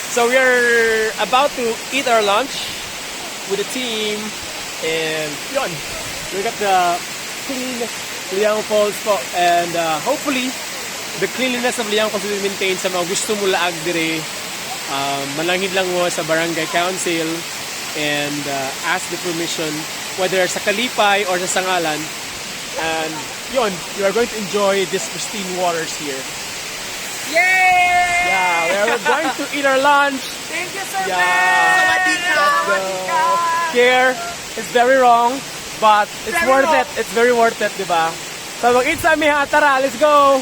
So we are about to eat our lunch with the team, and yun, we got the clean Liyang Falls po, and hopefully the cleanliness of Liyang Falls will maintain sa mga gusto mo laag dire. Manangin lang mo sa barangay council and ask the permission whether sa Kalipay or sa Sangalan, and yun, you are going to enjoy this pristine waters here. Yay! Yeah, we are going to eat our lunch. Thank you, Sir Yeah. Ben! Here, it's very wrong, but it's Very worth wrong. it. It's very worth it, diba? So mag-eat sa amin ha, tara, let's go!